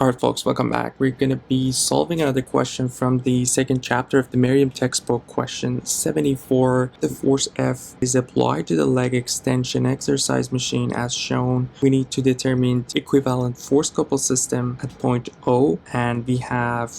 Alright folks, welcome back. We're going to be solving another question from the second chapter of the Meriam textbook, question 74. The force F is applied to the leg extension exercise machine as shown. We need to determine the equivalent force couple system at point O, and we have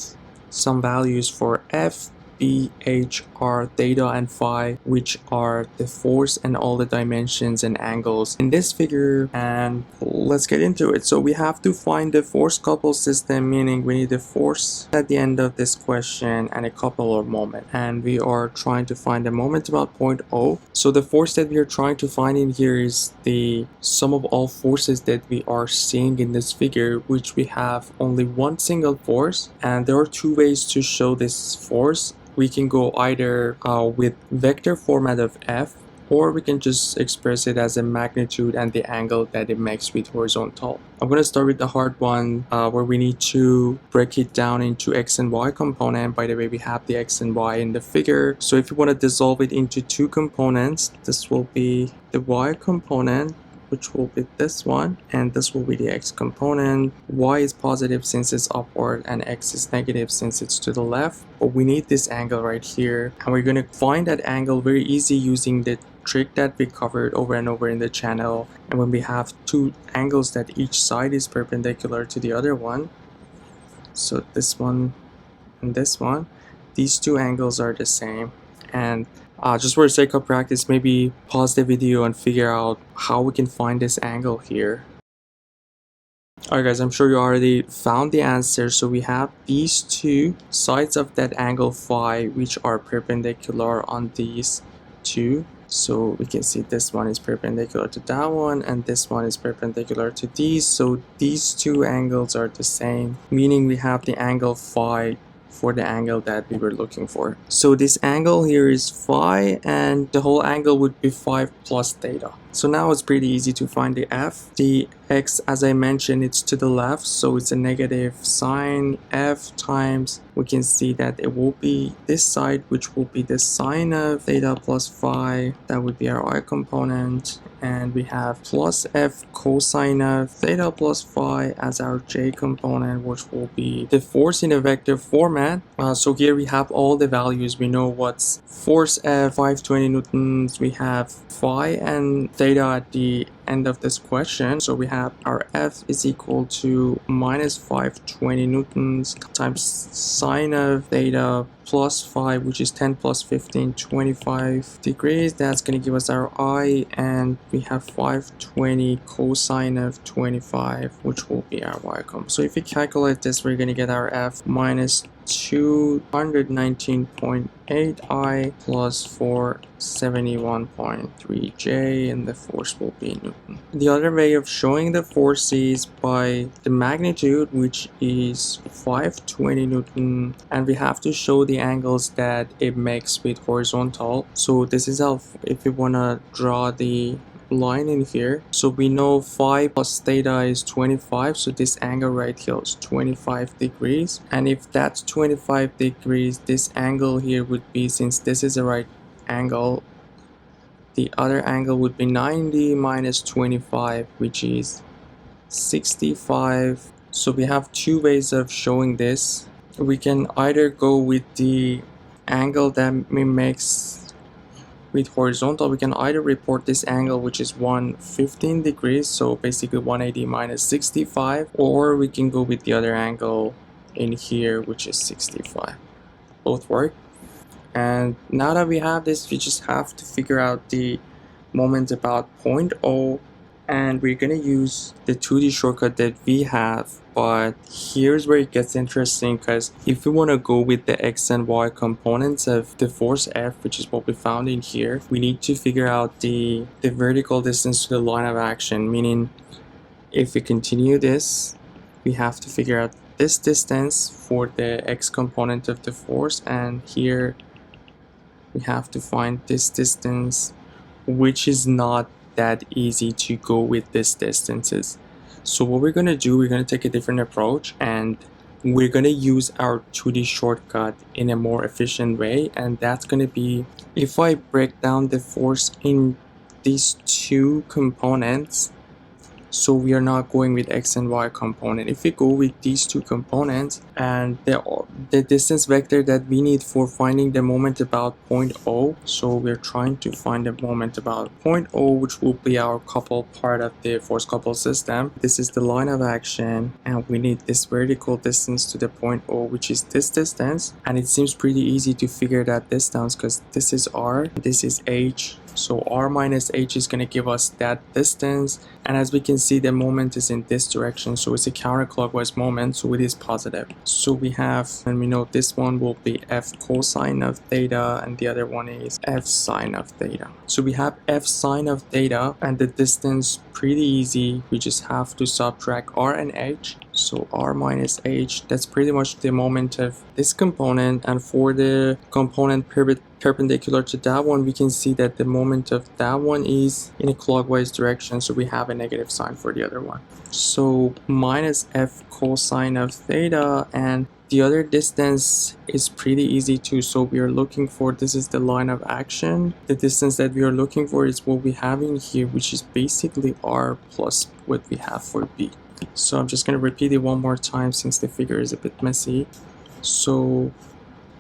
some values for F, B, H, R, theta, and phi, which are the force and all the dimensions and angles in this figure. And let's get into it. So we have to find the force couple system, meaning we need the force at the end of this question and a couple of moment. And we are trying to find a moment about point O. So the force that we are trying to find in here is the sum of all forces that we are seeing in this figure, which we have only one single force. And there are two ways to show this force. We can go either with vector format of F, or we can just express it as a magnitude and the angle that it makes with horizontal. I'm going to start with the hard one where we need to break it down into X and Y component. By the way, we have the X and Y in the figure. So if you want to dissolve it into two components, this will be the Y component, which will be this one, and this will be the X component. Y is positive since it's upward, and X is negative since it's to the left. But we need this angle right here, and we're going to find that angle very easy using the trick that we covered over and over in the channel. And when we have two angles that each side is perpendicular to the other one, so this one and this one, these two angles are the same. And just for the sake of practice, maybe pause the video and figure out how we can find this angle here. Alright guys, I'm sure you already found the answer. So we have these two sides of that angle phi, which are perpendicular on these two. So we can see this one is perpendicular to that one, and this one is perpendicular to these. So these two angles are the same, meaning we have the angle phi for the angle that we were looking for. So this angle here is phi, and the whole angle would be phi plus theta. So now it's pretty easy to find the F. The X, as I mentioned, it's to the left, so it's a negative sine F times, we can see that it will be this side, which will be the sine of theta plus phi. That would be our Y component. And we have plus F cosine of theta plus phi as our J component, which will be the force in a vector format. So here we have all the values. We know what's force F, 520 newtons. We have phi and theta at the end of this question. So we have our F is equal to minus 520 newtons times sine of theta plus phi, which is 10 plus 15, 25 degrees. That's going to give us our I, and we have 520 cosine of 25, which will be our Y component. So if we calculate this, we're going to get our F minus 219.8 I plus 471.3 J, and the force will be Newton. The other way of showing the force is by the magnitude, which is 520 Newton, and we have to show the angles that it makes with horizontal. So this is how, if we want to draw the line in here, so we know phi plus theta is 25, so this angle right here is 25 degrees, and if that's 25 degrees, this angle here would be, since this is a right angle, the other angle would be 90 minus 25, which is 65. So we have two ways of showing this. We can either go with the angle that makes with horizontal. We can either report this angle, which is 115 degrees, so basically 180 minus 65, or we can go with the other angle in here, which is 65. Both work. And now that we have this, we just have to figure out the moment about point O, and we're gonna use the 2D shortcut that we have. But here's where it gets interesting, because if we want to go with the X and Y components of the force F, which is what we found in here, we need to figure out the vertical distance to the line of action, meaning if we continue this, we have to figure out this distance for the X component of the force, and here we have to find this distance, which is not that easy to go with these distances. So what we're going to do, we're going to take a different approach, and we're going to use our 2D shortcut in a more efficient way. And that's going to be, if I break down the force in these two components, so we are not going with x and y component. If we go with these two components and the distance vector that we need for finding the moment about point O, so we're trying to find the moment about point O, which will be our couple part of the force couple system. This is the line of action, and we need this vertical distance to the point O, which is this distance. And it seems pretty easy to figure that distance because this is r, this is h. So r minus h is going to give us that distance, and as we can see, the moment is in this direction, so it's a counterclockwise moment, so it is positive. So we have, and we know this one will be f cosine of theta, and the other one is f sine of theta. So we have f sine of theta, and the distance pretty easy. We just have to subtract r and h. So r minus h, that's pretty much the moment of this component, and for the component perpendicular to that one, we can see that the moment of that one is in a clockwise direction, so we have a negative sign for the other one. So minus f cosine of theta, and the other distance is pretty easy too. So we are looking for, this is the line of action. The distance that we are looking for is what we have in here, which is basically r plus what we have for b. So I'm just going to repeat it one more time since the figure is a bit messy. So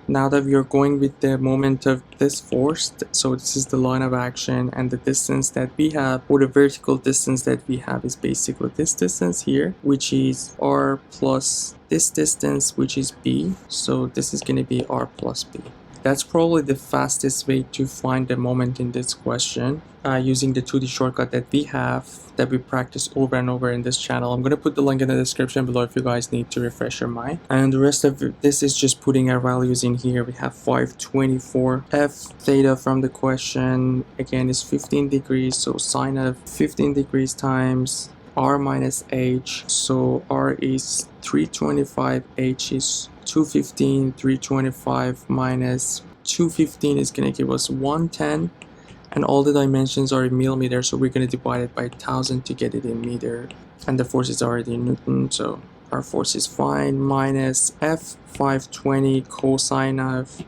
now that we are going with the moment of this force, so this is the line of action, and the distance that we have, or the vertical distance that we have, is basically this distance here, which is r plus this distance, which is b. So this is going to be r plus b. That's probably the fastest way to find the moment in this question, using the 2D shortcut that we have, that we practice over and over in this channel. I'm going to put the link in the description below if you guys need to refresh your mind. And the rest of this is just putting our values in here. We have 524. F theta from the question, again, is 15 degrees. So sine of 15 degrees times r minus h. So r is 325, h is 215, 325 minus 215 is going to give us 110, and all the dimensions are in millimeters, so we're going to divide it by 1000 to get it in meter, and the force is already in Newton, so our force is fine. Minus f 520 cosine of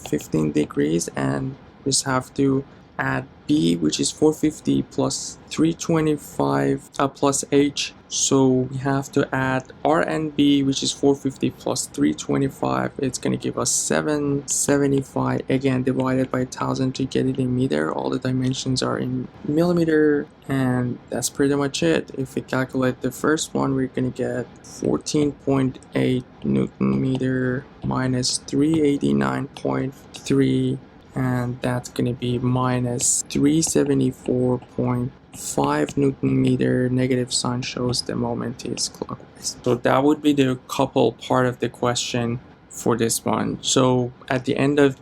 15 degrees, and we just have to add b, which is 450 plus 325 plus h. So we have to add r and b, which is 450 plus 325. It's going to give us 775, again divided by 1000 to get it in meter. All the dimensions are in millimeter, and that's pretty much it. If we calculate the first one, we're going to get 14.8 Newton meter minus 389.3, and that's going to be minus 374.5 Newton meter. Negative sign shows the moment is clockwise. So that would be the couple part of the question for this one. So at the end of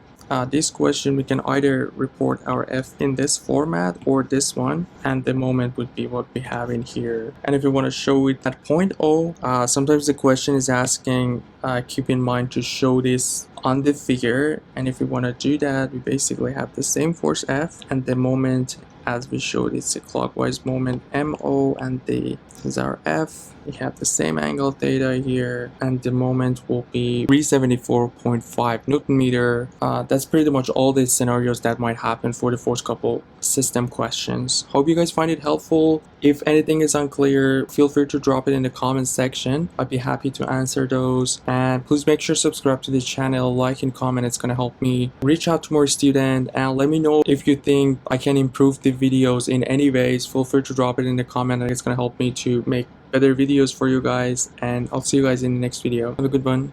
this question, we can either report our f in this format or this one, and the moment would be what we have in here. And if you want to show it at point O, sometimes the question is asking, keep in mind to show this on the figure, and if we want to do that, we basically have the same force F, and the moment as we showed, it's a clockwise moment MO, and this is our F. We have the same angle theta here, and the moment will be 374.5 Newton meter. That's pretty much all the scenarios that might happen for the force couple system questions. Hope you guys find it helpful. If anything is unclear, feel free to drop it in the comments section. I'd be happy to answer those. And please make sure to subscribe to the channel, like and comment. It's gonna help me reach out to more students, and let me know if you think I can improve the videos in any ways. Feel free to drop it in the comment, and it's gonna help me to make better videos for you guys, and I'll see you guys in the next video. Have a good one.